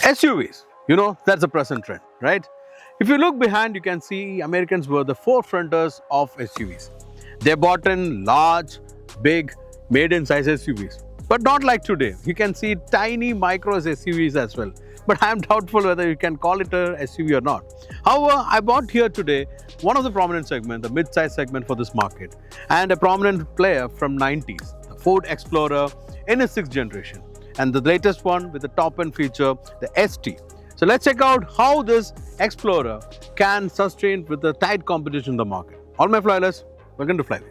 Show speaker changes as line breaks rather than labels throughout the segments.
SUVs, that's the present trend, right? If you look behind, you can see Americans were the forefronters of SUVs. They bought in large, big, maiden size SUVs. But not like today. You can see tiny micro SUVs as well. But I am doubtful whether you can call it a SUV or not. However, I bought here today one of the prominent segment, the mid-size segment for this market, and a prominent player from 90s, the Ford Explorer in its 6th generation. And the latest one with the top-end feature, the ST. So let's check out how this Explorer can sustain with the tight competition in the market. All my flyers, welcome to Flywheel.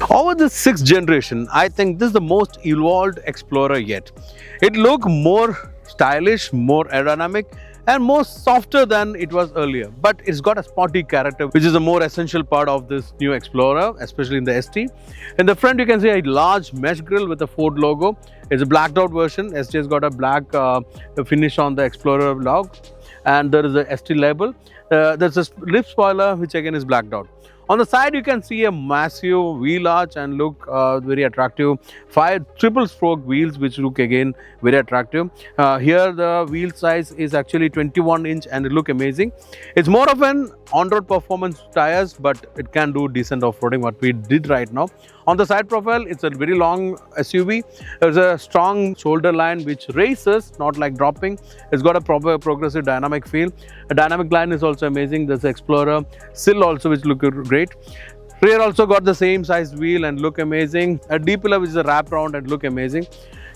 Over the 6th generation, I think this is the most evolved Explorer yet. It looks more stylish, more aerodynamic, and more softer than it was earlier. But it's got a sporty character, which is a more essential part of this new Explorer, especially in the ST. In the front, you can see a large mesh grille with the Ford logo. It's a blacked out version. ST has got a black finish on the Explorer log, and there is a ST label. There's a lip spoiler, which again is blacked out. On the side, you can see a massive wheel arch and look very attractive. 5 triple stroke wheels, which look again very attractive. Here the wheel size is actually 21 inch and it look amazing. It's more of an on-road performance tires, but it can do decent off-roading, what we did right now. On the side profile, it's a very long SUV. There's a strong shoulder line which raises, not like dropping. It's got a proper progressive dynamic feel. A dynamic line is also amazing. There's the Explorer sill also, which look great. Rear also got the same size wheel and look amazing. A D-pillar which is a wrap round and look amazing.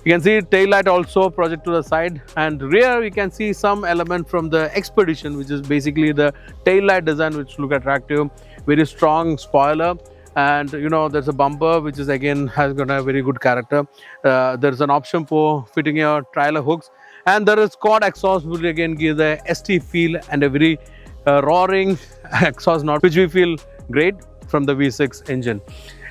You can see tail light also project to the side, and rear you can see some element from the Expedition, which is basically the tail light design, which look attractive. Very strong spoiler. And there's a bumper which is again has got a very good character. There's an option for fitting your trailer hooks, and there is quad exhaust, which again gives the ST feel and a very roaring exhaust note, which we feel great from the V6 engine.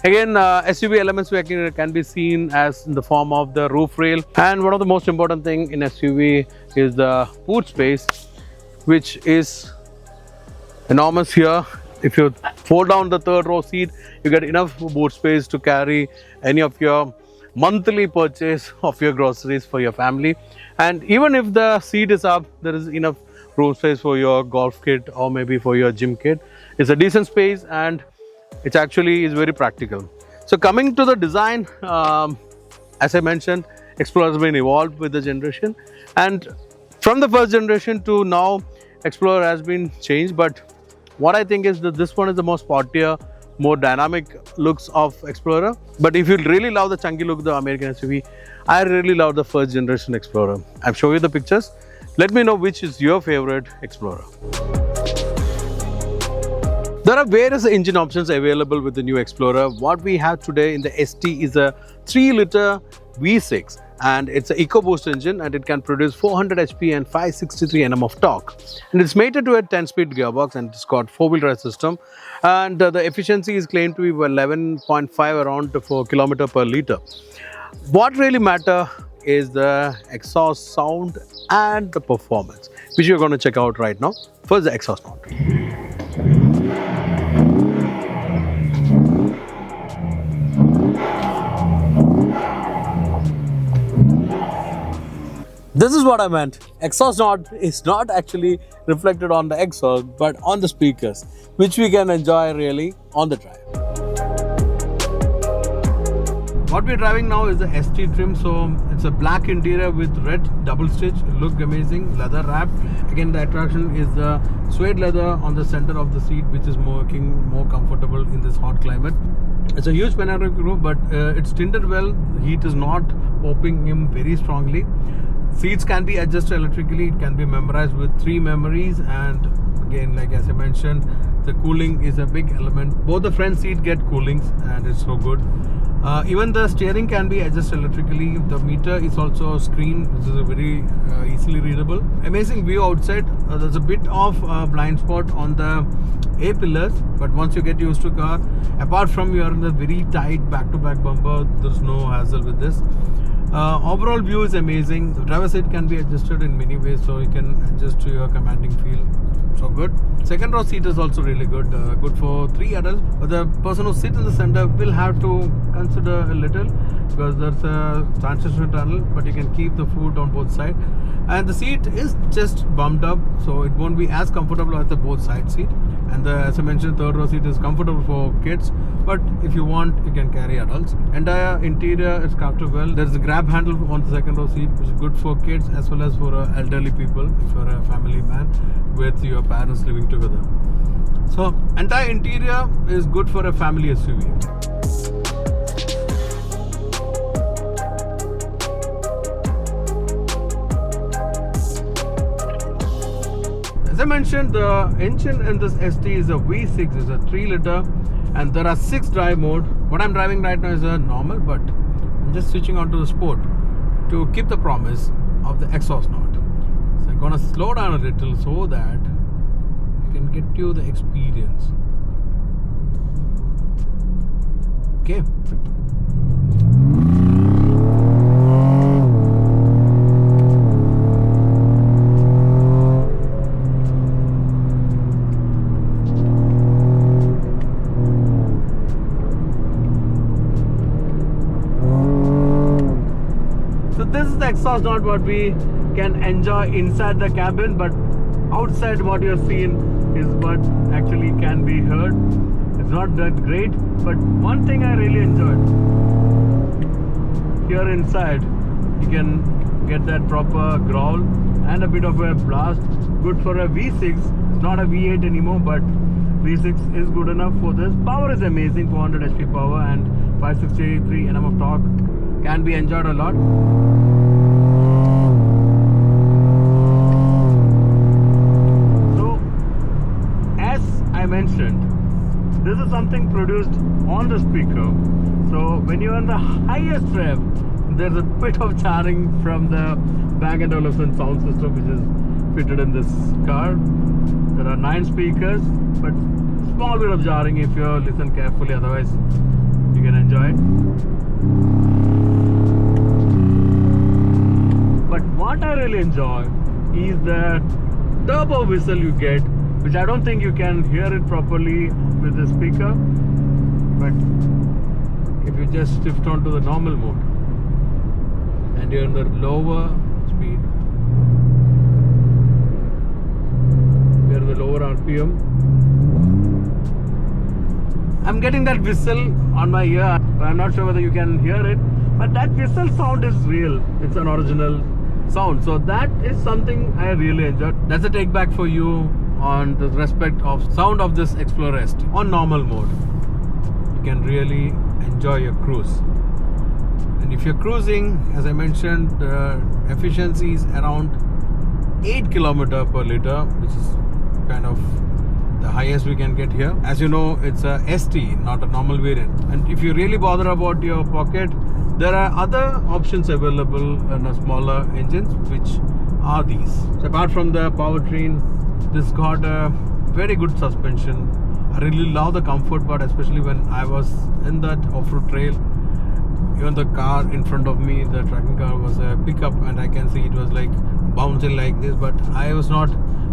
Again, SUV elements can be seen as in the form of the roof rail, and one of the most important thing in SUV is the boot space, which is enormous here. If you fold down the 3rd row seat, you get enough boot space to carry any of your monthly purchase of your groceries for your family. And even if the seat is up, there is enough room space for your golf kit or maybe for your gym kit. It's a decent space and it actually is very practical. So coming to the design, as I mentioned, Explorer has been evolved with the generation, and from the 1st generation to now, Explorer has been changed. But what I think is that this one is the most sportier, more dynamic looks of Explorer. But if you really love the chunky look of the American SUV, I really love the 1st generation Explorer. I've shown you the pictures. Let me know which is your favorite Explorer. There are various engine options available with the new Explorer. What we have today in the ST is a 3-liter V6. And it's an EcoBoost engine, and it can produce 400 HP and 563 Nm of torque. And it's mated to a 10-speed gearbox, and it's got 4-wheel drive system. And the efficiency is claimed to be 11.5 around 4 km per liter. What really matters is the exhaust sound and the performance, which you're going to check out right now. First, the exhaust sound. This is what I meant. Exhaust note is not actually reflected on the exhaust, but on the speakers, which we can enjoy really on the drive. What we're driving now is the ST trim, so it's a black interior with red double stitch. It looks amazing, leather wrapped. Again, the attraction is the suede leather on the center of the seat, which is making more comfortable in this hot climate. It's a huge panoramic roof, but it's tinted well. Heat is not popping in very strongly. Seats can be adjusted electrically. It can be memorized with 3 memories, and again, like as I mentioned, the cooling is a big element. Both the front seat get coolings, and it's so good. Even the steering can be adjusted electrically. The meter is also a screen, which is a very easily readable. Amazing view outside. There's a bit of blind spot on the A pillars, but once you get used to car, apart from you are in the very tight back-to-back bumper, there's no hassle with this. Overall view is amazing. The driver seat can be adjusted in many ways, so you can adjust to your commanding feel. So good. Second row seat is also really good. Good for 3 adults. But the person who sits in the center will have to consider a little, because there's a transition tunnel, but you can keep the food on both sides. And the seat is just bumped up, so it won't be as comfortable as the both side seat. And as I mentioned, third row seat is comfortable for kids, but if you want, you can carry adults. Entire interior is crafted well. There's a grab handle on the second row seat, which is good for kids as well as for elderly people, if you're a family man with your parents living together. So entire interior is good for a family SUV. As I mentioned, the engine in this ST is a V6, is a 3-liter, and there are 6 drive mode. What I'm driving right now is a normal, but I'm just switching on to the sport to keep the promise of the exhaust note. So I'm gonna slow down a little so that I can get you the experience. Okay. This is the exhaust note what we can enjoy inside the cabin, but outside what you're seeing is what actually can be heard. It's not that great, but one thing I really enjoyed, here inside you can get that proper growl and a bit of a blast. Good for a V6. It's not a V8 anymore, but V6 is good enough for this. Power is amazing, 400 HP power and 563 Nm of torque. Can be enjoyed a lot. So, as I mentioned, this is something produced on the speaker. So when you're on the highest rev, there's a bit of jarring from the Bang & Olufsen sound system which is fitted in this car. There are 9 speakers, but small bit of jarring if you listen carefully, otherwise you can enjoy it. But what I really enjoy is the turbo whistle you get, which I don't think you can hear it properly with the speaker. But if you just shift on to the normal mode and you're in the lower speed, you're in the lower RPM, I'm getting that whistle on my ear. I'm not sure whether you can hear it, but that whistle sound is real. It's an original sound. So that is something I really enjoyed. That's a take back for you on the respect of sound of this Explorer ST. On normal mode, you can really enjoy your cruise. And if you're cruising, as I mentioned, the efficiency is around 8 km per liter, which is kind of the highest we can get here. As you know, it's a ST, not a normal variant. And if you really bother about your pocket, there are other options available in a smaller engines, which are these. So apart from the powertrain, this got a very good suspension. I really love the comfort part, especially when I was in that off-road trail. Even the car in front of me, the tracking car, was a pickup, and I can see it was like bouncing like this, but I was not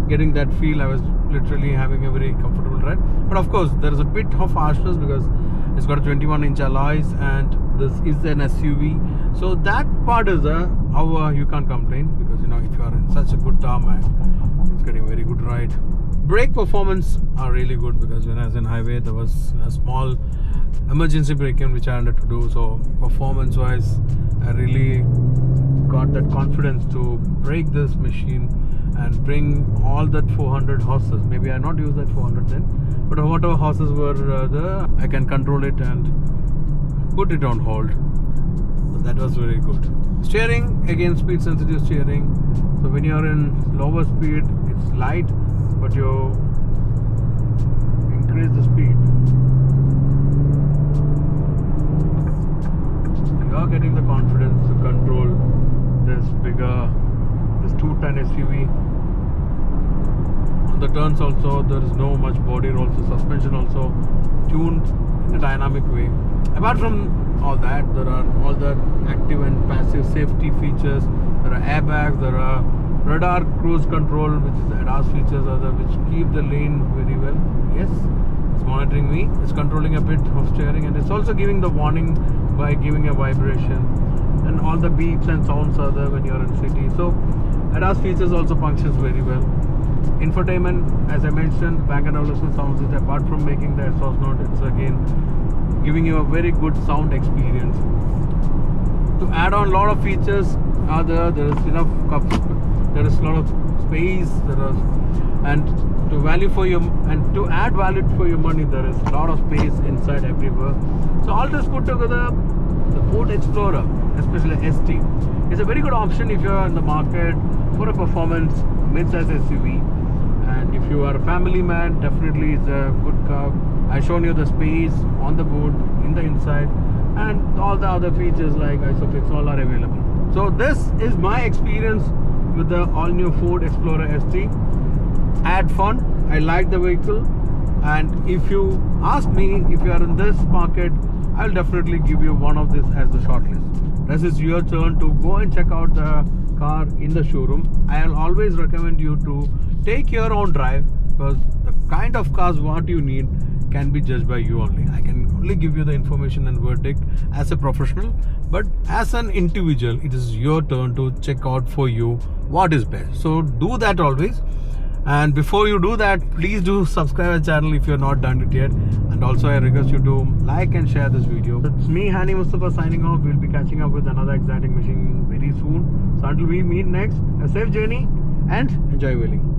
getting that feel. I was literally having a very comfortable ride. But of course, there is a bit of harshness because it's got a 21-inch alloys and this is an SUV. So that part is how you can't complain, because you know, if you are in such a good tarmac, it's getting a very good ride. Brake performance are really good, because when I was in highway, there was a small emergency braking which I had to do. So performance wise, I really got that confidence to brake this machine and bring all that 400 horses. Maybe I not use that 400 then, but whatever horses were there, I can control it and put it on hold. So that was very good. Steering, again, speed sensitive steering. So when you're in lower speed, it's light, but you increase the speed, you're getting the confidence to control this 2-ton SUV. On the turns also, there is no much body roll, so suspension also tuned in a dynamic way. Apart from all that, there are all the active and passive safety features. There are airbags, there are radar cruise control, which is the ADAS features are the which keep the lane very well. Yes, it's monitoring me, it's controlling a bit of steering, and it's also giving the warning by giving a vibration, and all the beeps and sounds are there when you're in city. So ADAS features also functions very well. Infotainment, as I mentioned, Bang & Olufsen sounds it. Apart from making the exhaust note, it's again giving you a very good sound experience. To add on, a lot of features are there. There is enough cups, there is a lot of space, and to add value for your money, there is a lot of space inside everywhere. So all this put together, the Ford Explorer, especially ST, is a very good option if you are in the market for a performance mid-size SUV. And if you are a family man, definitely it's a good car. I've shown you the space on the boot, in the inside, and all the other features like ISOFIX, all are available. So this is my experience with the all-new Ford Explorer ST. I had fun, I like the vehicle, and if you ask me if you are in this market, I'll definitely give you one of this as the shortlist. This is your turn to go and check out the car in the showroom. I'll always recommend you to take your own drive, because the kind of cars what you need can be judged by you only. I can only give you the information and verdict as a professional, but as an individual, it is your turn to check out for you what is best. So do that always. And before you do that, please do subscribe our channel if you're not done it yet. And also I request you to like and share this video. It's me, Hani Mustafa, signing off. We'll be catching up with another exciting machine very soon. So until we meet next, a safe journey and enjoy wheeling.